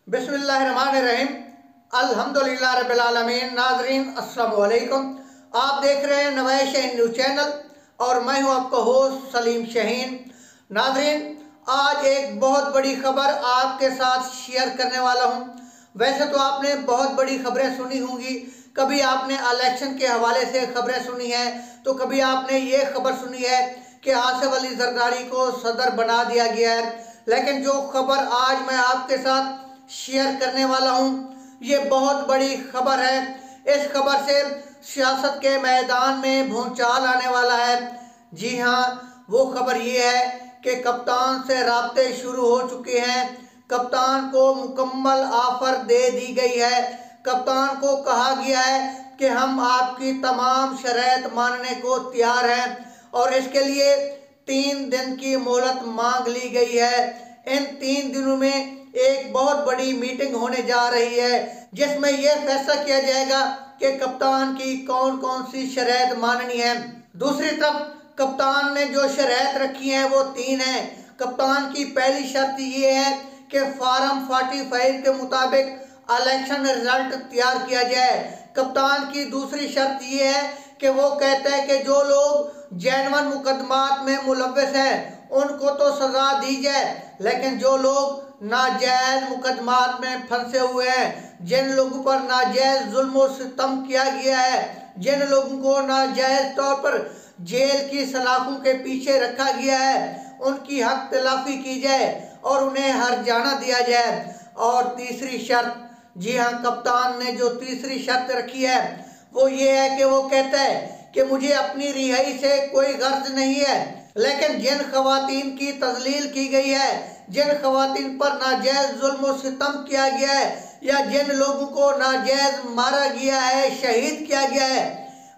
बिस्मिल्लाहिर्रहमानिर्रहीम। अल्हम्दुलिल्लाह रब्बिल आलमीन। नाज़रीन अस्सलामु अलैकुम। आप देख रहे हैं नवाए शाहीन न्यूज़ चैनल और मैं हूं आपका होस्ट सलीम शाहीन। नाज़रीन, आज एक बहुत बड़ी खबर आपके साथ शेयर करने वाला हूं। वैसे तो आपने बहुत बड़ी खबरें सुनी होंगी, कभी आपने इलेक्शन के हवाले से खबरें सुनी है, तो कभी आपने ये खबर सुनी है कि आसिफ अली जरदारी को सदर बना दिया गया है। लेकिन जो खबर आज मैं आपके साथ शेयर करने वाला हूं, ये बहुत बड़ी खबर है। इस खबर से सियासत के मैदान में भूचाल आने वाला है। जी हाँ, वो खबर ये है कि कप्तान से राब्ते शुरू हो चुके हैं। कप्तान को मुकम्मल ऑफर दे दी गई है। कप्तान को कहा गया है कि हम आपकी तमाम शर्त मानने को तैयार हैं और इसके लिए 3 दिन की मोहलत मांग ली गई है। इन 3 दिनों में एक बहुत बड़ी मीटिंग होने जा रही है जिसमें यह फैसला किया जाएगा कि कप्तान की कौन कौन सी शर्त माननी है। दूसरी तरफ कप्तान ने जो शर्त रखी है वो 3 है। कप्तान की पहली शर्त ये है कि फार्म 45 के मुताबिक इलेक्शन रिजल्ट तैयार किया जाए। कप्तान की दूसरी शर्त ये है कि वो कहते हैं कि जो लोग जैनवन मुकदमात में मुलव्वस हैं उनको तो सजा दी जाए, लेकिन जो लोग नाजायज मुकदमात में फंसे हुए हैं, जिन लोगों पर नाजायज जुल्म और सितम किया गया है, जिन लोगों को नाजायज तौर पर जेल की सलाखों के पीछे रखा गया है, उनकी हक तलाफी की जाए और उन्हें हर्जाना दिया जाए। और तीसरी शर्त, जी हाँ, कप्तान ने जो तीसरी शर्त रखी है वो ये है कि वो कहता है कि मुझे अपनी रिहाई से कोई गर्ज नहीं है, लेकिन जिन खवातीन की तजलील की गई है, जिन खवातीन पर नाजायज जुल्म और सितम किया गया है या जिन लोगों को नाजायज मारा गया है, शहीद किया गया है,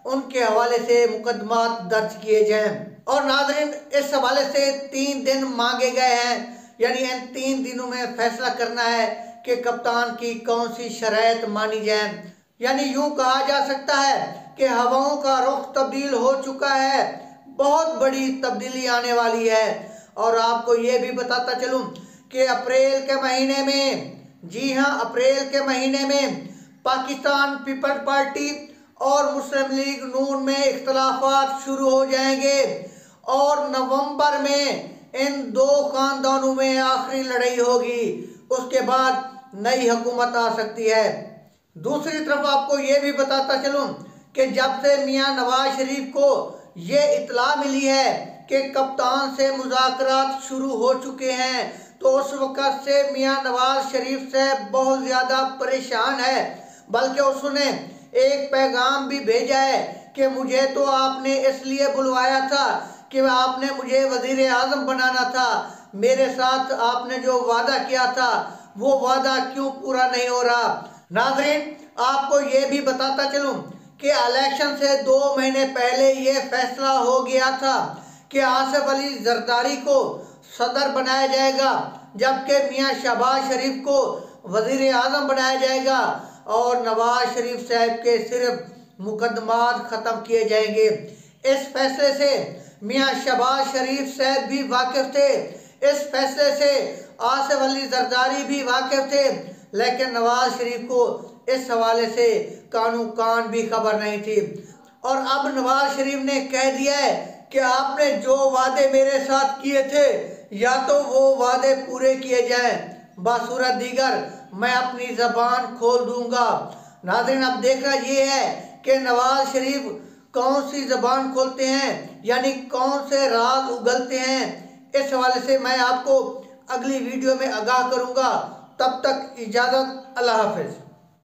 उनके हवाले से मुकदमात दर्ज किए जाएं। और नाज़रीन, इस हवाले से 3 दिन मांगे गए हैं, यानी इन 3 दिनों में फैसला करना है कि कप्तान की कौन सी शर्त मानी जाए। यानी यूं कहा जा सकता है कि हवाओं का रुख तब्दील हो चुका है, बहुत बड़ी तब्दीली आने वाली है। और आपको ये भी बताता चलूं कि अप्रैल के महीने में, जी हाँ, अप्रैल के महीने में पाकिस्तान पीपल्स पार्टी और मुस्लिम लीग नून में इख्तलाफात शुरू हो जाएंगे और नवंबर में इन 2 खानदानों में आखिरी लड़ाई होगी। उसके बाद नई हुकूमत आ सकती है। दूसरी तरफ आपको ये भी बताता चलूं कि जब से मियां नवाज शरीफ को ये इत्तला मिली है कि कप्तान से मुज़ाकरात शुरू हो चुके हैं, तो उस वक़्त से मियां नवाज शरीफ से बहुत ज़्यादा परेशान है। बल्कि उसने एक पैगाम भी भेजा है कि मुझे तो आपने इसलिए बुलवाया था कि आपने मुझे वज़ीर आज़म बनाना था, मेरे साथ आपने जो वादा किया था वो वादा क्यों पूरा नहीं हो रहा। नाज़रीन, आपको ये भी बताता चलूं कि इलेक्शन से 2 महीने पहले ये फैसला हो गया था कि आसिफ अली जरदारी को सदर बनाया जाएगा, जबकि मियां शहबाज शरीफ को वज़ीर आज़म बनाया जाएगा और नवाज शरीफ साहब के सिर्फ मुकदमात ख़त्म किए जाएंगे। इस फैसले से मियां शहबाज शरीफ साहब भी वाकिफ थे, इस फैसले से आसिफ अली जरदारी भी वाकिफ थे, लेकिन नवाज शरीफ को इस हवाले से कानू कान भी खबर नहीं थी। और अब नवाज शरीफ ने कह दिया है कि आपने जो वादे मेरे साथ किए थे या तो वो वादे पूरे किए जाएं, बासूरत दीगर मैं अपनी ज़बान खोल दूंगा। नाज़रीन, अब देखना ये है कि नवाज शरीफ कौन सी ज़बान खोलते हैं, यानी कौन से राज उगलते हैं। इस हवाले से मैं आपको अगली वीडियो में आगाह करूंगा। तब तक इजाज़त, अल्लाह हाफ़िज़।